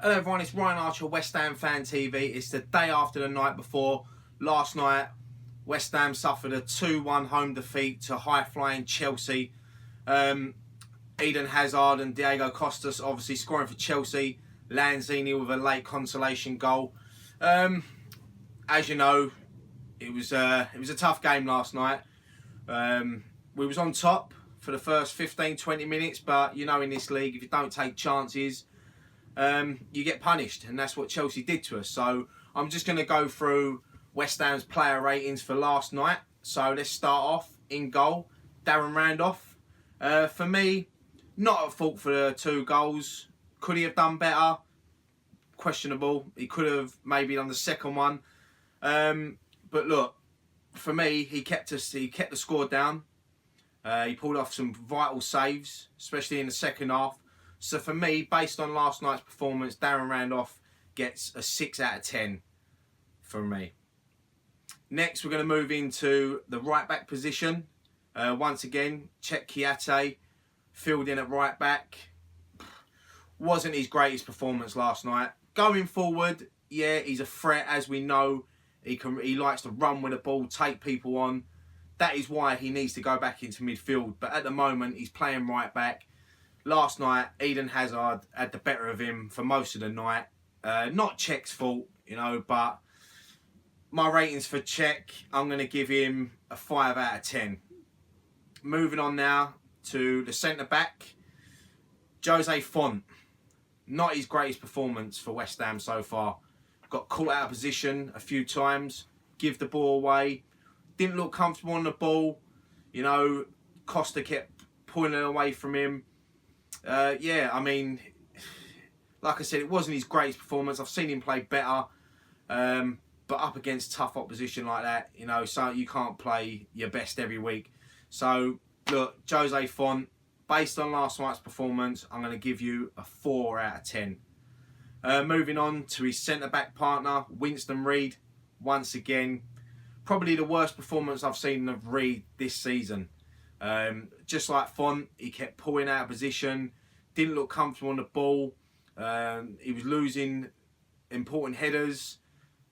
Hello everyone, it's Ryan Archer, West Ham Fan TV. It's the day after the night before. Last night, West Ham suffered a 2-1 home defeat to high-flying Chelsea. Eden Hazard and Diego Costas obviously scoring for Chelsea. Lanzini with a late consolation goal. As you know, it was a tough game last night. We was on top for the first 15-20 minutes, but you know, in this league, if you don't take chances, you get punished, and that's what Chelsea did to us. So I'm just going to go through West Ham's player ratings for last night. So let's start off in goal. Darren Randolph. For me, not at fault for the 2 goals. Could he have done better? Questionable. He could have maybe done the second one. But look, for me, he kept the score down. He pulled off some vital saves, especially in the second half. So for me, based on last night's performance, Darren Randolph gets a 6 out of 10 from me. Next, we're going to move into the right back position. Once again, Chet Kiate filled in at right back. Wasn't his greatest performance last night. Going forward, yeah, he's a threat, as we know. He likes to run with the ball, take people on. That is why he needs to go back into midfield. But at the moment, he's playing right back. Last night, Eden Hazard had the better of him for most of the night. Not Cech's fault, you know, but my ratings for Cech, I'm going to give him a 5 out of 10. Moving on now to the centre-back, Jose Font. Not his greatest performance for West Ham so far. Got caught out of position a few times, give the ball away, didn't look comfortable on the ball. You know, Costa kept pulling it away from him. Yeah, I mean, like I said, it wasn't his greatest performance. I've seen him play better, but up against tough opposition like that, you know, so you can't play your best every week. So, look, Jose Font, based on last night's performance, I'm going to give you a 4 out of 10. Moving on to his centre-back partner, Winston Reid. Once again, probably the worst performance I've seen of Reid this season. Just like Font, he kept pulling out of position, didn't look comfortable on the ball. He was losing important headers.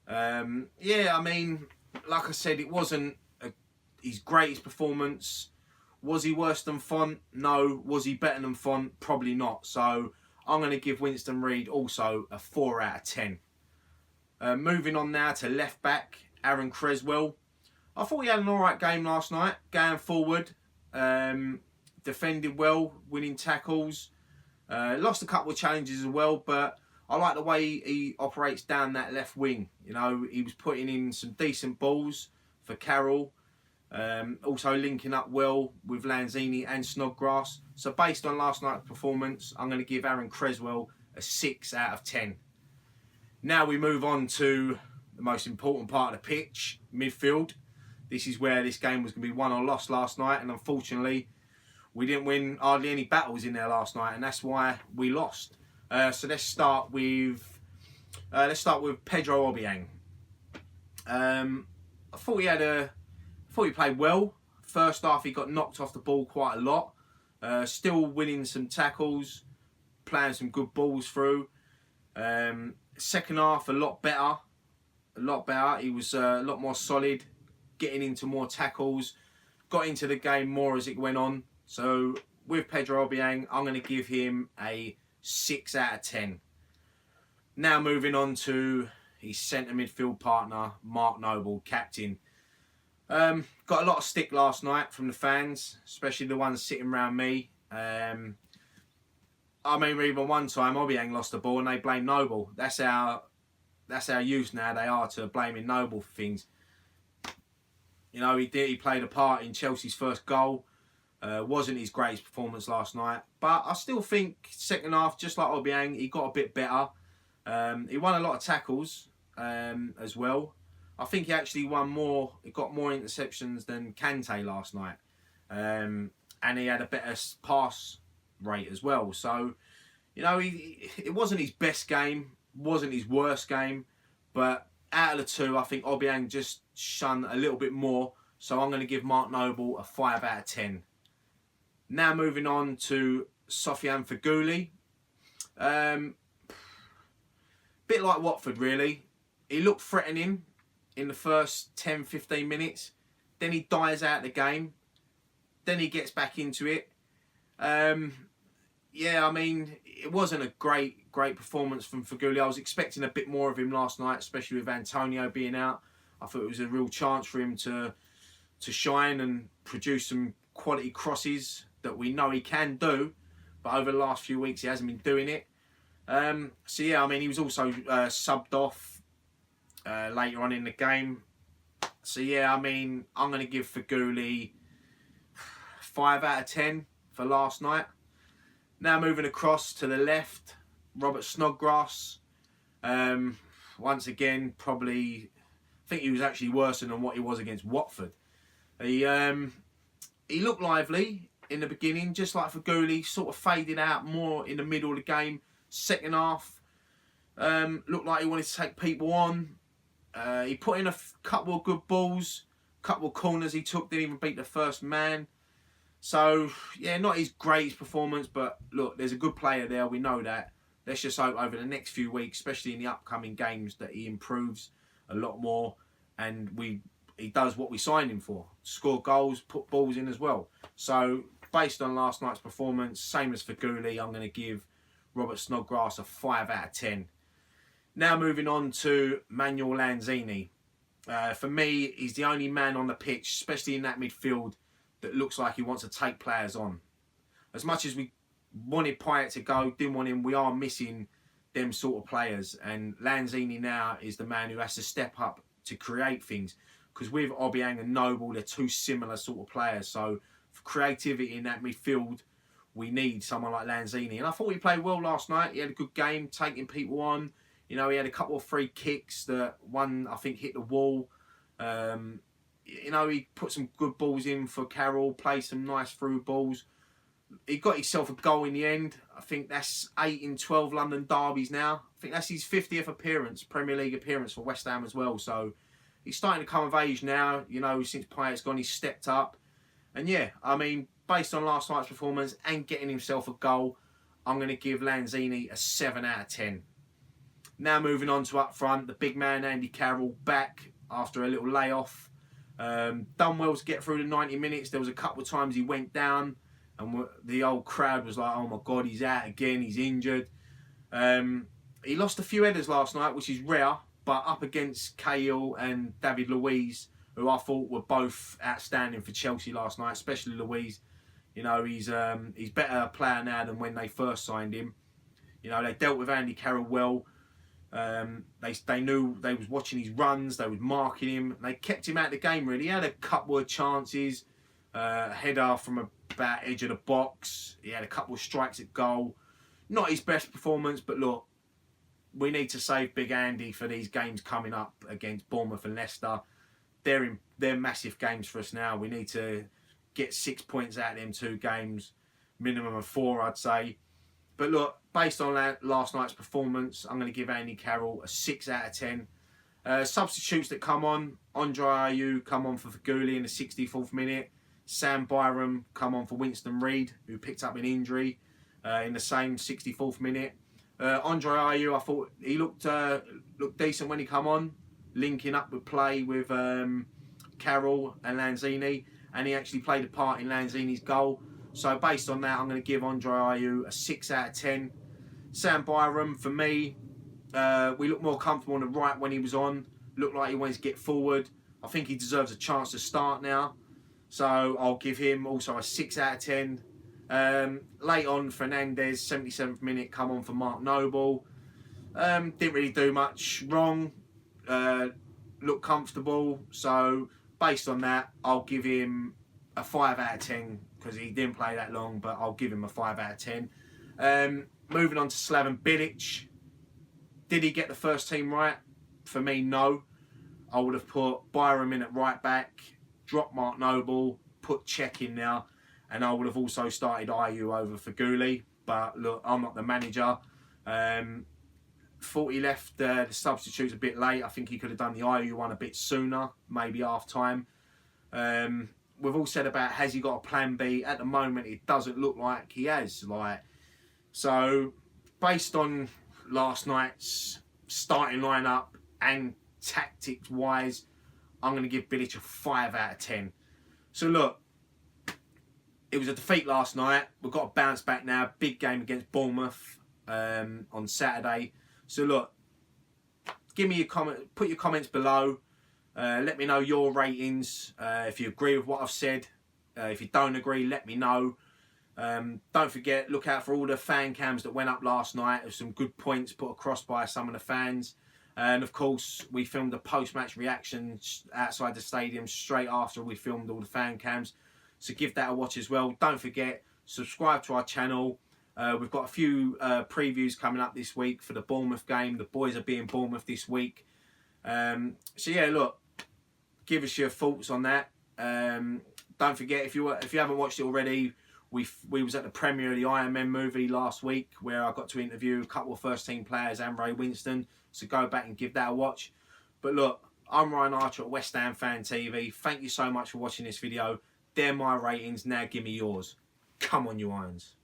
Yeah, I mean, like I said, it wasn't his greatest performance. Was he worse than Font? No. Was he better than Font? Probably not. So I'm going to give Winston Reid also a 4 out of 10. Moving on now to left back, Aaron Creswell. I thought he had an alright game last night, going forward. Defended well, winning tackles. Lost a couple of challenges as well, but I like the way he operates down that left wing. You know, he was putting in some decent balls for Carroll. Also linking up well with Lanzini and Snodgrass. So based on last night's performance, I'm going to give Aaron Creswell a 6 out of 10. Now we move on to the most important part of the pitch, midfield. This is where this game was going to be won or lost last night, and unfortunately, we didn't win hardly any battles in there last night, and that's why we lost. So let's start with Pedro Obiang. I thought he played well. First half, he got knocked off the ball quite a lot. Still winning some tackles, playing some good balls through. Second half, a lot better. He was a lot more solid, getting into more tackles, got into the game more as it went on. So with Pedro Obiang, I'm going to give him a 6 out of 10. Now moving on to his centre midfield partner, Mark Noble, captain. Got a lot of stick last night from the fans, especially the ones sitting around me. I mean, even one time Obiang lost the ball and they blamed Noble. That's how used now they are to blaming Noble for things. You know, he played a part in Chelsea's first goal. Wasn't his greatest performance last night, but I still think second half, just like Obiang, he got a bit better. He won a lot of tackles as well. I think he actually got more interceptions than Kante last night. And he had a better pass rate as well. So, you know, it wasn't his best game, wasn't his worst game, but out of the two, I think Obiang just shone a little bit more. So I'm going to give Mark Noble a 5 out of 10. Now moving on to Sofiane Feghouli. bit like Watford, really. He looked threatening in the first 10, 15 minutes. Then he dies out the game. Then he gets back into it. Yeah, I mean, it wasn't a great performance from Feghouli. I was expecting a bit more of him last night, especially with Antonio being out. I thought it was a real chance for him to shine and produce some quality crosses that we know he can do. But over the last few weeks, he hasn't been doing it. So yeah, I mean, he was also subbed off later on in the game. So yeah, I mean, I'm going to give Feghouli 5 out of 10 for last night. Now moving across to the left, Robert Snodgrass. Once again, probably, I think he was actually worse than what he was against Watford. He looked lively in the beginning, just like Feghouli, sort of faded out more in the middle of the game. Second half, looked like he wanted to take people on. He put in a couple of good balls, couple of corners he took, didn't even beat the first man. So, yeah, not his greatest performance, but look, there's a good player there, we know that. Let's just hope over the next few weeks, especially in the upcoming games, that he improves a lot more and he does what we signed him for. Score goals, put balls in as well. So, based on last night's performance, same as Feghouli, I'm going to give Robert Snodgrass a 5 out of 10. Now moving on to Manuel Lanzini. For me, he's the only man on the pitch, especially in that midfield, that looks like he wants to take players on. As much as we wanted Payet to go, didn't want him, we are missing them sort of players. And Lanzini now is the man who has to step up to create things. Because with Obiang and Noble, they're two similar sort of players. So for creativity in that midfield, we need someone like Lanzini. And I thought he played well last night. He had a good game, taking people on. You know, he had a couple of free kicks that one, I think, hit the wall. You know, he put some good balls in for Carroll, played some nice through balls. He got himself a goal in the end. I think that's 8 in 12 London derbies now. I think that's his 50th appearance, Premier League appearance for West Ham as well. So he's starting to come of age now. You know, since Payet's gone, he's stepped up. And yeah, I mean, based on last night's performance and getting himself a goal, I'm going to give Lanzini a 7 out of 10. Now moving on to up front, the big man Andy Carroll back after a little layoff. Done well to get through the 90 minutes. There was a couple of times he went down and the old crowd was like, oh my God, he's out again, he's injured. He lost a few headers last night, which is rare, but up against Cahill and David Luiz, who I thought were both outstanding for Chelsea last night, especially Luiz. You know, he's better player now than when they first signed him. You know, they dealt with Andy Carroll well. They knew they was watching his runs, they was marking him, they kept him out of the game really. He had a couple of chances, header from about edge of the box, he had a couple of strikes at goal. Not his best performance, but look, we need to save Big Andy for these games coming up against Bournemouth and Leicester. They're massive games for us now. We need to get 6 points out of them 2 games, minimum of 4 I'd say. But look, based on that last night's performance, I'm going to give Andy Carroll a 6 out of 10. Substitutes that come on, Andre Ayew come on for Feghouli in the 64th minute. Sam Byram come on for Winston Reid, who picked up an injury in the same 64th minute. Andre Ayew, I thought he looked decent when he come on, linking up with play with Carroll and Lanzini, and he actually played a part in Lanzini's goal. So based on that, I'm going to give Andre Ayew a 6 out of 10. Sam Byram, for me, we looked more comfortable on the right when he was on. Looked like he wanted to get forward. I think he deserves a chance to start now. So I'll give him also a 6 out of 10. Late on, Fernandez, 77th minute, come on for Mark Noble. Didn't really do much wrong. Looked comfortable. So based on that, I'll give him a 5 out of 10 because he didn't play that long, but I'll give him a 5 out of 10. Moving on to Slaven Bilic. Did he get the first team right? For me, no. I would have put Byram in at right back, dropped Mark Noble, put Cech in now, and I would have also started Ayew over Feghouli. But look, I'm not the manager. Thought he left the substitutes a bit late. I think he could have done the Ayew one a bit sooner, maybe half time. We've all said about has he got a plan B? At the moment, it doesn't look like he has. So, based on last night's starting lineup and tactics wise, I'm going to give Bilic a 5 out of 10. So look, it was a defeat last night. We've got to bounce back now. Big game against Bournemouth on Saturday. So look, give me your comment. Put your comments below. Let me know your ratings. If you agree with what I've said. If you don't agree, let me know. Don't forget, look out for all the fan cams that went up last night. There's some good points put across by some of the fans. And of course, we filmed a post-match reaction outside the stadium straight after we filmed all the fan cams. So give that a watch as well. Don't forget, subscribe to our channel. We've got a few previews coming up this week for the Bournemouth game. The boys are being Bournemouth this week. So yeah, look, give us your thoughts on that. Don't forget, if you haven't watched it already, we was at the premiere of the Iron Man movie last week, where I got to interview a couple of first team players and Ray Winston. So go back and give that a watch. But look, I'm Ryan Archer at West Ham Fan TV. Thank you so much for watching this video. They're my ratings. Now give me yours. Come on, you Irons.